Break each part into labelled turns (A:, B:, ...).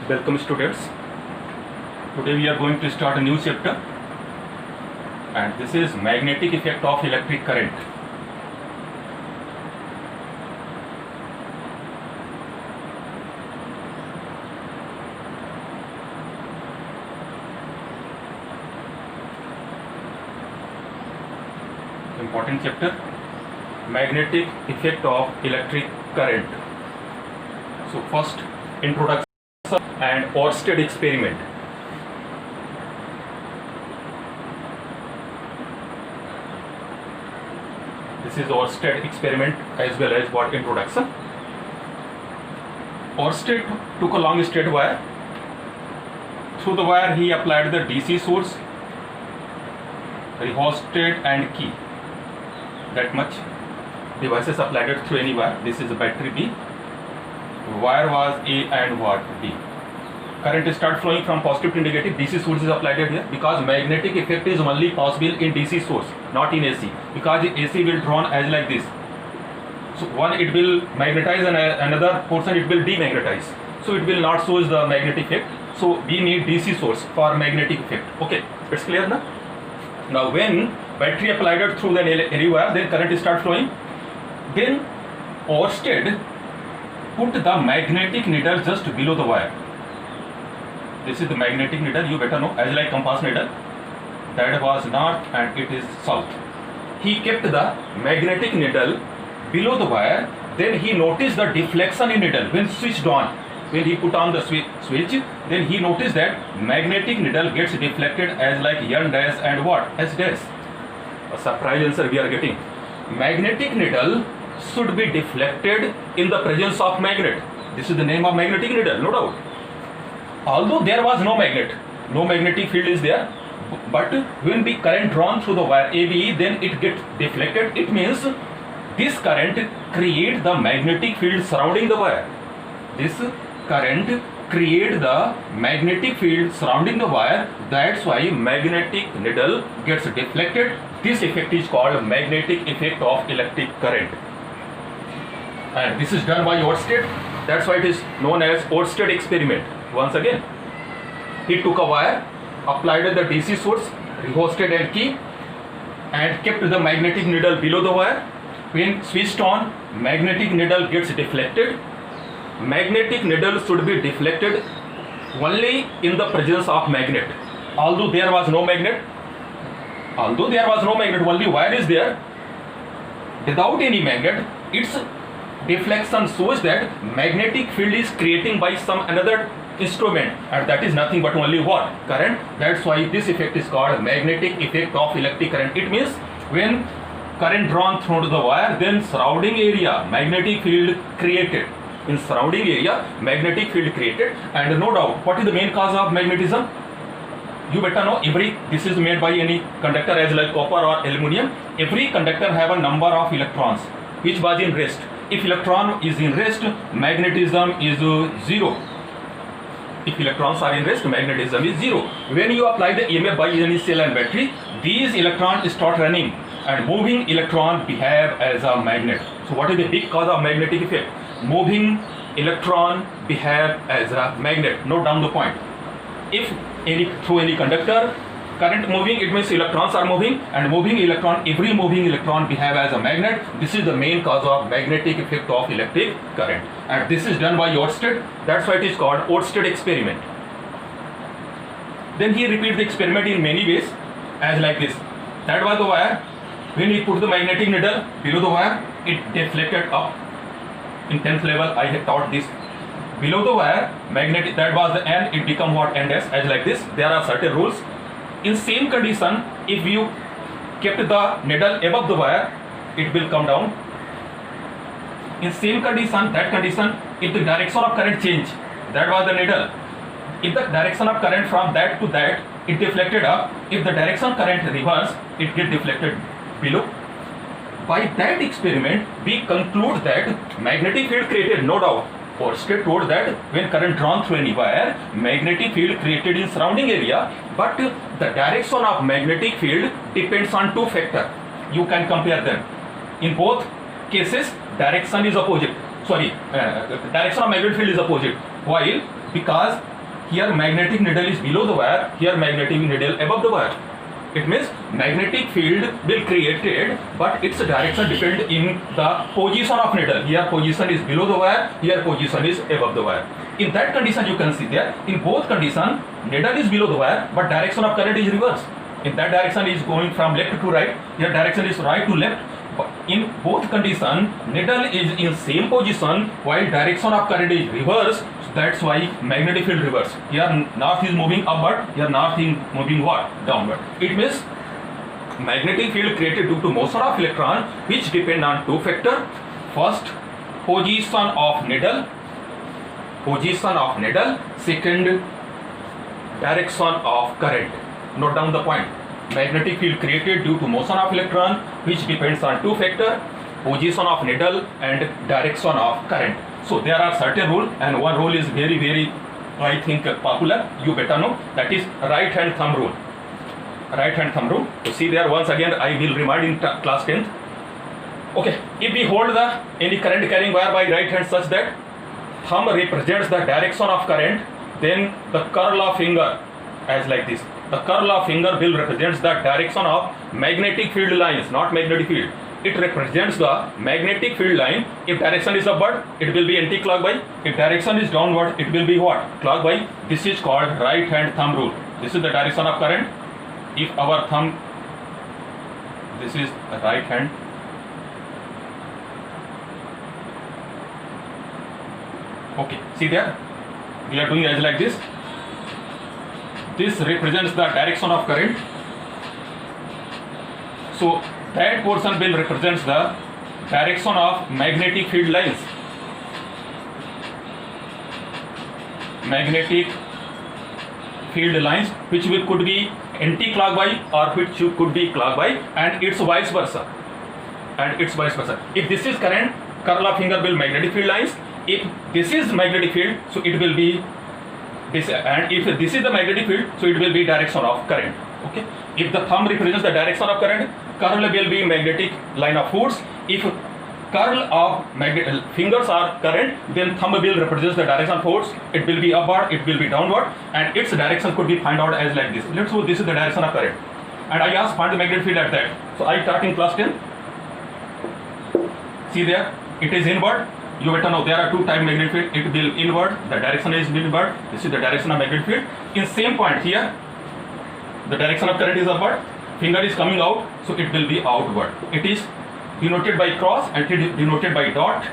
A: Welcome students. Today we are going to start a new chapter, and this is magnetic effect of electric current. Important chapter, magnetic effect of electric current. So first, introduction and Oersted experiment. This is Oersted experiment as well as what introduction. Oersted took a long straight wire. Through the wire he applied the DC source, rheostat and key. That much devices applied it through any wire. This is a battery B. Wire was A and what B. Current start flowing from positive to negative. DC source is applied here because magnetic effect is only possible in DC source, not in AC, because AC will drawn as like this. So one it will magnetize and another portion it will demagnetize. So it will not show the magnetic effect. So we need DC source for magnetic effect. Okay, it's clear now. Now when battery applied it through the any wire, then current start flowing. Then Oersted put the magnetic needle just below the wire. This is the magnetic needle, you better know, as like compass needle. That was north and it is south. He kept the magnetic needle below the wire. Then he noticed the deflection in needle when switched on. When he put on the switch, then he noticed that magnetic needle gets deflected as like N dash and what? S dash. A surprise answer we are getting. Magnetic needle should be deflected in the presence of magnet. This is the name of magnetic needle, no doubt. Although there was no magnet, no magnetic field is there, but when the current drawn through the wire ABE, then it gets deflected. It means this current create the magnetic field surrounding the wire. This current create the magnetic field surrounding the wire. That's why magnetic needle gets deflected. This effect is called magnetic effect of electric current. And this is done by Oersted. That's why it is known as Oersted experiment. Once again, he took a wire, applied the DC source, rheostat and key, and kept the magnetic needle below the wire. When switched on, magnetic needle gets deflected. Magnetic needle should be deflected only in the presence of magnet. Although there was no magnet, only wire is there. Without any magnet, its deflection shows that magnetic field is creating by some another instrument, and that is nothing but only what? Current. That's why this effect is called magnetic effect of electric current. It means when current drawn through the wire, then surrounding area magnetic field created. In surrounding area magnetic field created, and no doubt what is the main cause of magnetism? You better know. This is made by any conductor as like copper or aluminum. Every conductor have a number of electrons which was in rest. If electron is in rest, magnetism is 0. If electrons are in rest, magnetism is 0. When you apply the EMF by any cell and battery, these electrons start running, and moving electron behave as a magnet. So what is the big cause of magnetic effect? Moving electron behave as a magnet. Note down the point. If through any conductor current moving, it means electrons are moving, and every moving electron behave as a magnet. This is the main cause of magnetic effect of electric current, and this is done by Oersted. That's why it is called Oersted experiment. Then he repeat the experiment in many ways, as like this. That was the wire. When he put the magnetic needle below the wire, it deflected up. In 10th level I had taught this. Below the wire, magnetic, that was the N, it become what? N dash, as like this. There are certain rules. In same condition, if you kept the needle above the wire, it will come down. In same condition, if the direction of current change, that was the needle. If the direction of current from that to that, it deflected up. If the direction current reverse, it get deflected below. By that experiment, we conclude that magnetic field created, no doubt. Oersted told that when current drawn through any wire, magnetic field created in surrounding area, but the direction of magnetic field depends on two factors. You can compare them. In both cases, direction is opposite. Direction of magnetic field is opposite. While because here magnetic needle is below the wire, here magnetic needle above the wire. It means magnetic field will created, but its direction depend in the position of needle. Here position is below the wire, here position is above the wire. In that condition you can see there, in both condition needle is below the wire, but direction of current is reverse. In that direction is going from left to right, here direction is right to left. In both condition needle is in same position while direction of current is reverse. So that's why magnetic field reverse. Here north is moving upward, here north is moving what? Downward. It means magnetic field created due to motion of electron which depend on two factor. First, position of needle. Second, direction of current. Note down the point. Magnetic field created due to motion of electron which depends on two factor, position of needle and direction of current. So there are certain rule, and one rule is very I think popular, you better know, that is right hand thumb rule. Right hand thumb rule. So see there, once again I will remind in class 10th. Okay, if we hold the any current carrying wire by right hand such that thumb represents the direction of current, then the curl of finger as like this. The curl of finger will represents the direction of magnetic field lines, not magnetic field. It represents the magnetic field line. If direction is upward, it will be anti-clockwise. If direction is downward, it will be what? Clockwise. This is called right hand thumb rule. This is the direction of current. If our thumb, this is right hand. Okay, see there? We are doing as like this. This represents the direction of current. So that portion will represents the direction of magnetic field lines. Magnetic field lines which could be anti-clockwise or which could be clockwise, and it's vice versa. If this is current, curl of finger will magnetic field lines. If this is magnetic field, so it will be this, and if this is the magnetic field, so it will be direction of current. Okay, if the thumb represents the direction of current, curl will be magnetic line of force. If curl of fingers are current, then thumb will represent the direction of force. It will be upward, it will be downward, and its direction could be find out as like this. Let's suppose this is the direction of current, and I ask find the magnetic field at that. So I start in class 10. See there, it is inward. You better know there are two type magnetic field. It will inward, the direction is inward. This is the direction of magnetic field. In same point here, the direction of current is upward, finger is coming out, so it will be outward. It is denoted by cross and it is denoted by dot,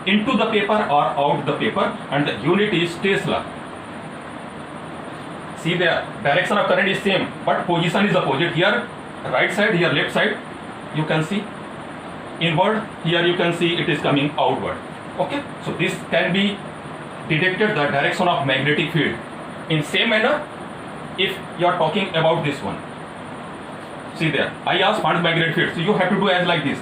A: into the paper or out the paper, and the unit is Tesla. See there, direction of current is same, but position is opposite. Here right side, here left side, you can see inward, here you can see it is coming outward. Okay, so this can be detected the direction of magnetic field. In same manner, if you are talking about this one, see there, I ask find magnetic field, so you have to do as like this,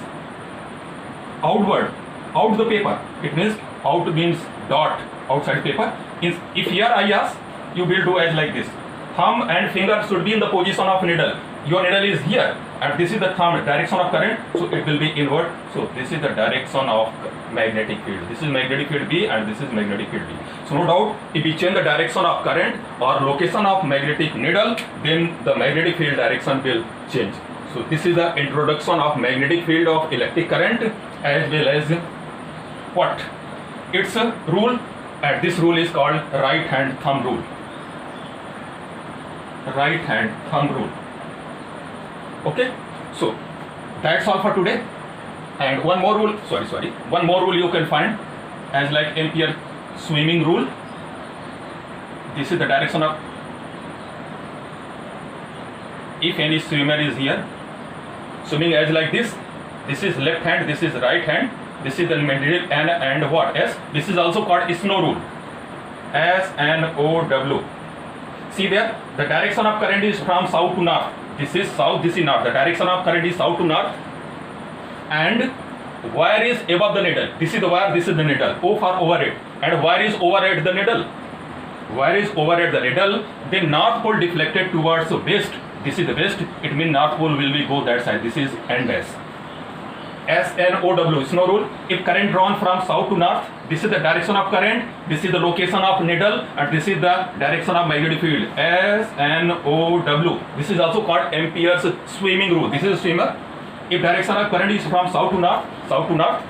A: outward, out the paper. It means out means dot, outside paper. If here I ask, you will do as like this. Thumb and finger should be in the position of needle. Your needle is here, and this is the thumb, direction of current, so it will be inward. So this is the direction of magnetic field. This is magnetic field B and this is magnetic field B. So no doubt, if we change the direction of current or location of magnetic needle, then the magnetic field direction will change. So this is the introduction of magnetic field of electric current, as well as what? It's a rule, and this rule is called right hand thumb rule. Right hand thumb rule. Okay, so that's all for today. And one more rule, one more rule you can find as like Ampere swimming rule. This is the direction of, if any swimmer is here swimming as like this, this is left hand, this is right hand, this is the middle, and what? S. This is also called snow rule. SNOW. See there, the direction of current is from south to north. This is south, this is north. The direction of current is south to north, and wire is above the needle. This is the wire, this is the needle. O for overhead, and wire is overhead the needle. Wire is overhead the needle. Then north pole deflected towards west. This is the west. It means north pole will be go that side. This is N dash. SNOW, snow rule. If current drawn from south to north, this is the direction of current, this is the location of needle, and this is the direction of magnetic field. SNOW. This is also called Ampere's swimming rule. This is a swimmer. If direction of current is from south to north,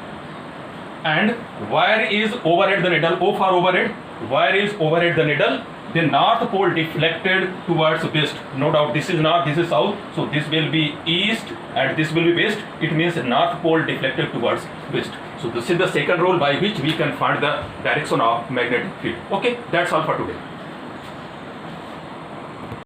A: and wire is overhead the needle, O for overhead, wire is overhead the needle, the north pole deflected towards west. No doubt, this is north, this is south, so this will be east and this will be west. It means north pole deflected towards west. So this is the second rule by which we can find the direction of magnetic field. Okay, that's all for today.